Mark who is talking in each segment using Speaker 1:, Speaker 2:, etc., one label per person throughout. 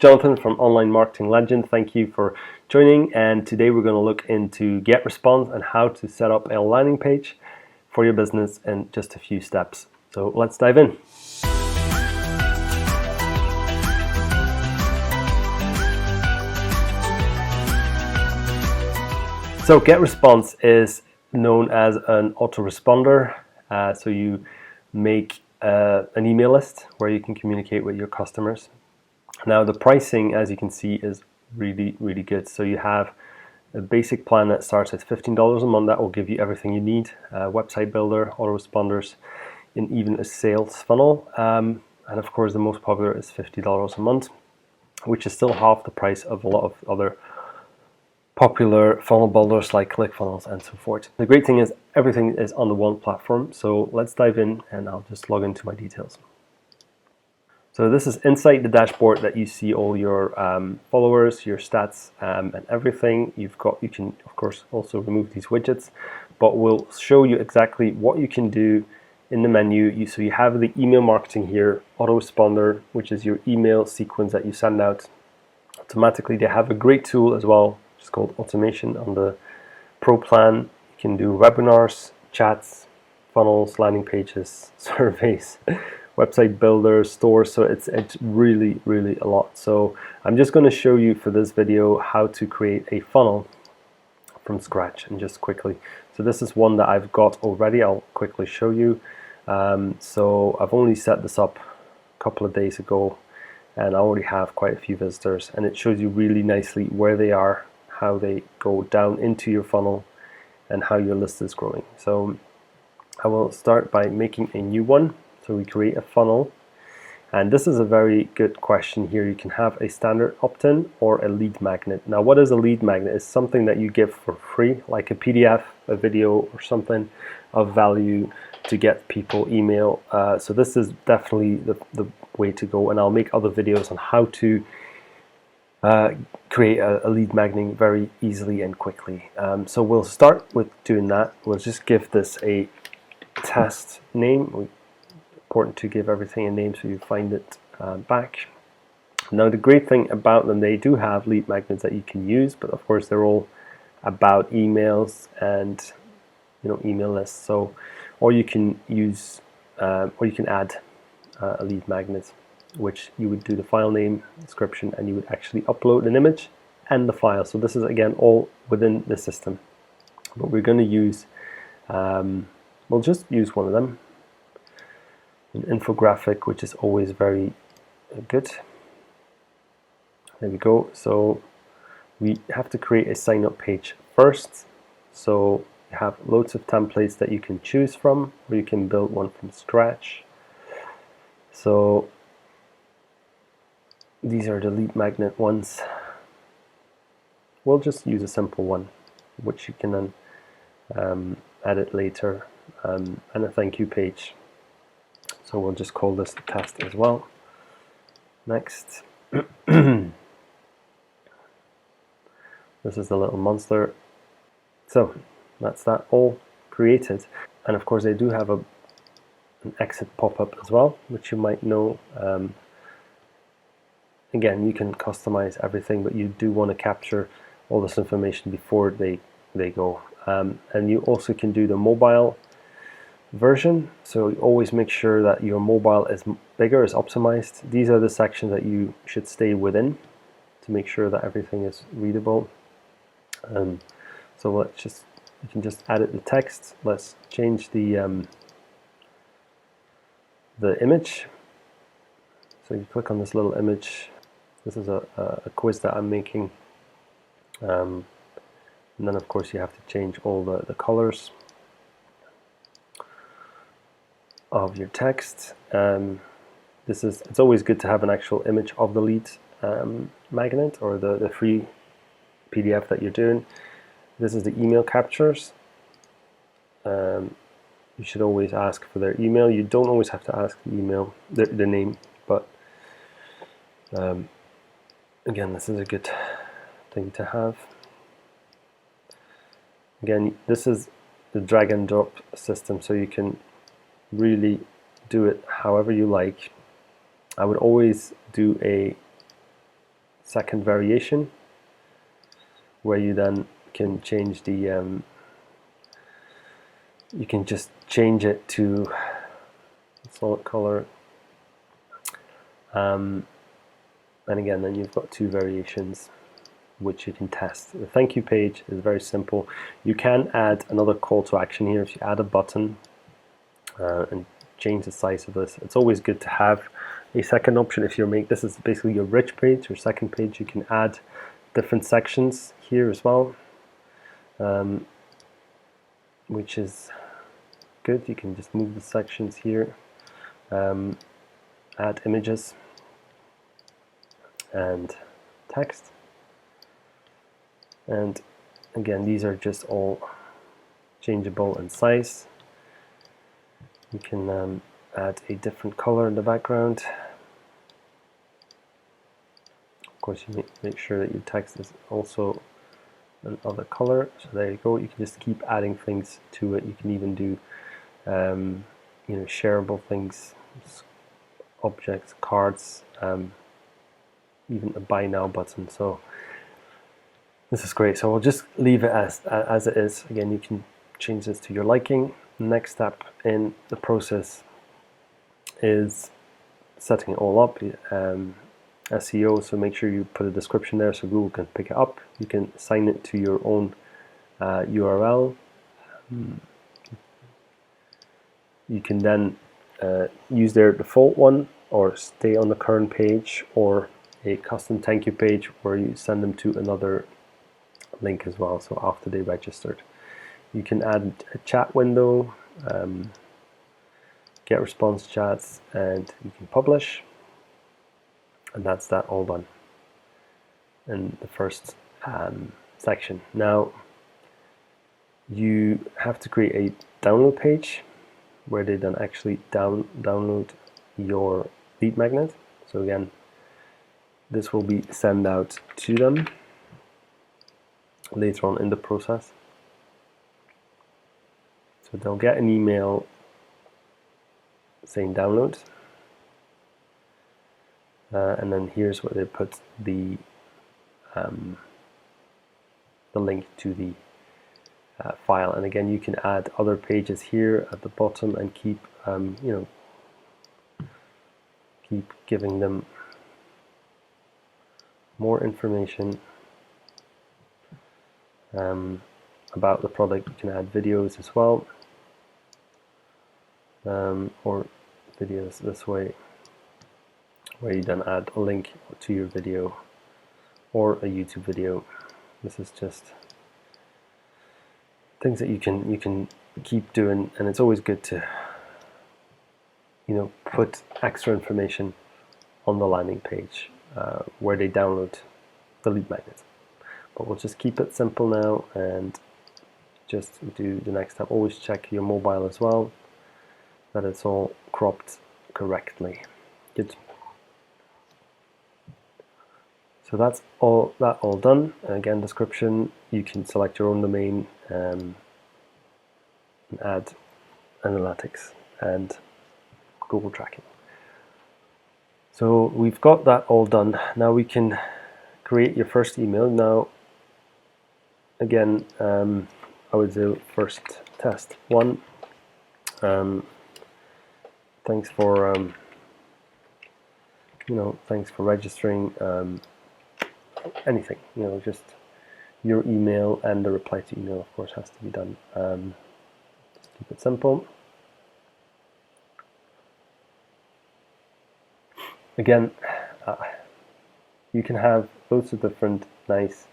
Speaker 1: Jonathan from Online Marketing Legend. Thank you for joining, and today we're going to look into GetResponse and how to set up a landing page for your business in just a few steps. So let's dive in. So GetResponse is known as an autoresponder. So you make an email list where you can communicate with your customers. Now the pricing, as you can see, is really good. So you have a basic plan that starts at $15 a month. That will give you everything you need: website builder, autoresponders, and even a sales funnel. And of course, the most popular is $50 a month, which is still half the price of a lot of other popular funnel builders like Clickfunnels and so forth. The great thing is everything is on the one platform. So let's dive in, and I'll just log into my details. So this is inside the dashboard that you see all your followers, your stats, and everything. You can of course also remove these widgets, but we'll show you exactly what you can do in the menu. So you have the email marketing here, autoresponder, which is your email sequence that you send out automatically. They have a great tool as well, which is called automation on the Pro plan. You can do webinars, chats, funnels, landing pages, surveys, website builders, stores. So it's really a lot. So I'm just going to show you for this video how to create a funnel from scratch, and just quickly. So this is one that I've got already. I'll quickly show you. So I've only set this up a couple of days ago, and I already have quite a few visitors, and it shows you really nicely where they are, how they go down into your funnel, and how your list is growing. So I will start by making a new one. So we create a funnel, and this is a very good question here. You can have a standard opt-in or a lead magnet. Now, what is a lead magnet? It's something that you give for free, like a PDF, a video, or something of value to get people email. So this is definitely the way to go, and I'll make other videos on how to create a lead magnet very easily and quickly. So we'll start with doing that. We'll just give this a test name. Important to give everything a name so you find it back. Now the great thing about them, they do have lead magnets that you can use, but of course they're all about emails and email lists. So, or you can use or you can add a lead magnet, which you would do the file name, description, and you would actually upload an image and the file. So this is again all within the system, but we're going to use we'll just use one of them, an infographic, which is always very good. There we go. So we have to create a sign up page first. So you have loads of templates that you can choose from, or you can build one from scratch. So these are the lead magnet ones. We'll just use a simple one, which you can then edit later, and a thank you page. So we'll just call this test as well. Next. This is the little monster. So that's that all created. And of course they do have an exit pop-up as well, which you might know. Again, you can customize everything, but you do want to capture all this information before they go. And you also can do the mobile version, so always make sure that your mobile is bigger, is optimized. These are the sections that you should stay within to make sure that everything is readable. So you can just edit the text. Let's change the image. So you click on this little image. This is a quiz that I'm making, and then of course you have to change all the colors of your text. It's always good to have an actual image of the lead magnet or the free PDF that you're doing. This is the email captures. You should always ask for their email. You don't always have to ask the email, the name, but again, this is a good thing to have. Again, this is the drag and drop system, so you can really do it however you like. I would always do a second variation, where you then can change the you can just change it to solid color, and again then you've got two variations which you can test. The thank you page is very simple. You can add another call to action here. If you add a button and change the size of this, it's always good to have a second option. If you're this is basically your rich page, your second page, you can add different sections here as well, which is good. You can just move the sections here, add images and text, and again these are just all changeable in size. You can add a different color in the background. Of course, you make sure that your text is also another color. So there you go. You can just keep adding things to it. You can even do you know, shareable things, objects, cards, even a buy now button. So this is great. So we'll just leave it as it is. Again, you can change this to your liking. Next step in the process is setting it all up, SEO, so make sure you put a description there so Google can pick it up. You can assign it to your own URL. You can then use their default one, or stay on the current page, or a custom thank you page where you send them to another link as well, so after they registered. You can add a chat window, get response chats, and you can publish, and that's that all done in the first section. Now you have to create a download page where they then actually download your lead magnet. So again, this will be sent out to them later on in the process. So they'll get an email saying download, and then here's where they put the link to the file. And again, you can add other pages here at the bottom and keep you know, keep giving them more information about the product. You can add videos as well, or videos this way, where you then add a link to your video or a YouTube video. This is just things that you can keep doing, and it's always good to, you know, put extra information on the landing page where they download the lead magnet. But we'll just keep it simple now and just do the next step. Always check your mobile as well, that it's all cropped correctly. Good. So that's all done. Again, description, you can select your own domain and add analytics and Google tracking. So we've got that all done. Now we can create your first email. Now again, I would do first test one. Thanks for you know, thanks for registering. Anything, you know, just your email, and the reply to email of course has to be done. Just keep it simple. Again, you can have loads of different nice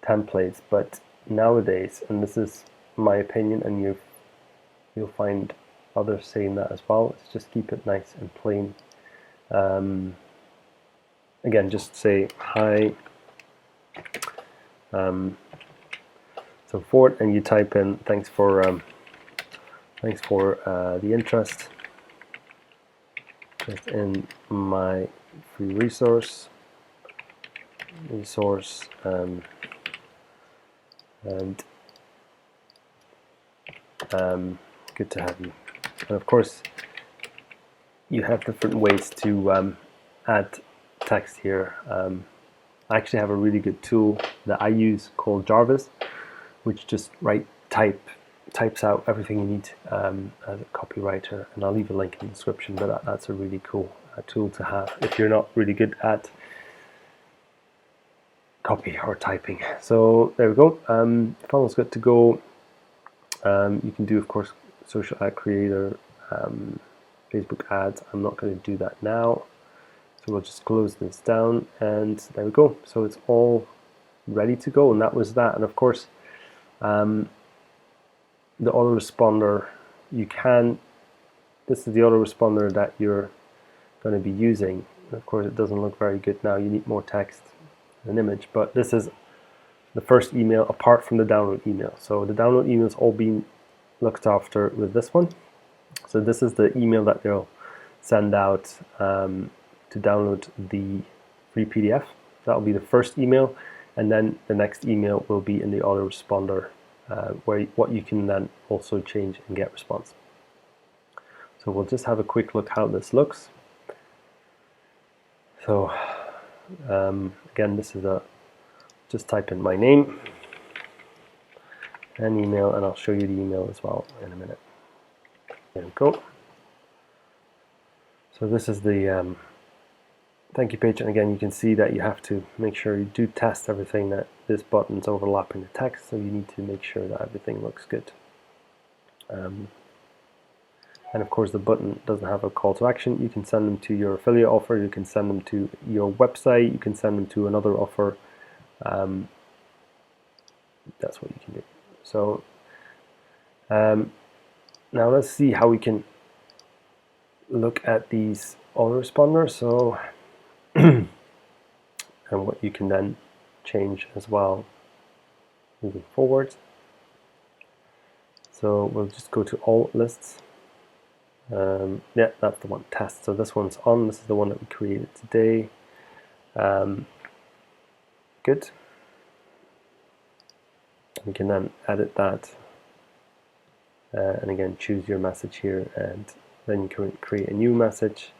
Speaker 1: templates, but nowadays, and this is my opinion, and you'll find others saying that as well, is just keep it nice and plain. Again, just say hi, so forth, and you type in thanks for the interest just in my free resource, and good to have you. And of course, you have different ways to add text here. I actually have a really good tool that I use called Jarvis, which just types out everything you need as a copywriter, and I'll leave a link in the description. But that's a really cool tool to have if you're not really good at copy or typing. So there we go. Funnel's good to go. You can do, of course, social ad creator, Facebook ads. I'm not going to do that now, so we'll just close this down, and there we go. So it's all ready to go, and that was that. And of course, the autoresponder, this is the autoresponder that you're going to be using. Of course, it doesn't look very good now. You need more text and image, but this is the first email apart from the download email. So the download email is all being looked after with this one. So this is the email that they'll send out to download the free PDF. That will be the first email, and then the next email will be in the autoresponder, what you can then also change in GetResponse. So we'll just have a quick look how this looks. So again, this is just type in my name and email, and I'll show you the email as well in a minute. There we go. So this is the thank you page, and again you can see that you have to make sure you do test everything, that this button's overlapping the text, so you need to make sure that everything looks good. And of course the button doesn't have a call to action. You can send them to your affiliate offer, you can send them to your website, you can send them to another offer. That's what you can do. So now let's see how we can look at these autoresponders. So and what you can then change as well moving forward. So we'll just go to all lists. Yeah, that's the one, test. So this one's on. This is the one that we created today. Good. We can then edit that, and again choose your message here, and then you can create a new message,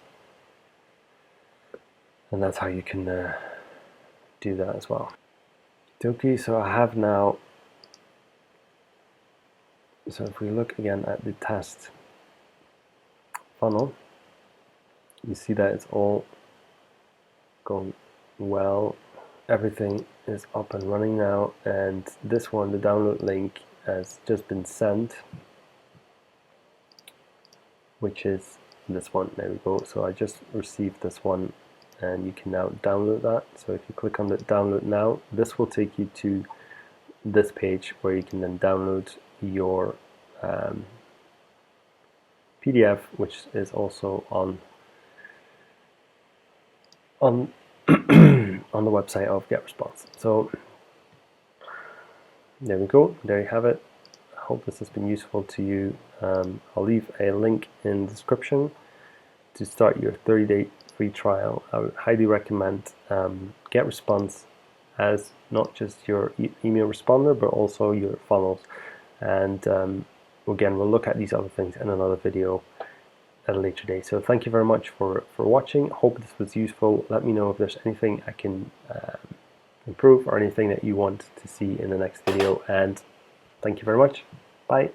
Speaker 1: and that's how you can do that as well. Okay, so I have now, so if we look again at the test funnel, you see that it's all going well. Everything is up and running now, and this one, the download link, has just been sent, which is this one. There we go. So I just received this one, and you can now download that. So if you click on the download now, this will take you to this page where you can then download your PDF, which is also on on the website of GetResponse. So there we go. There you have it. I hope this has been useful to you. I'll leave a link in the description to start your 30-day free trial. I would highly recommend GetResponse as not just your email responder, but also your funnels. And again, we'll look at these other things in another video at a later date. So thank you very much for watching. Hope this was useful. Let me know if there's anything I can improve or anything that you want to see in the next video, and thank you very much. Bye.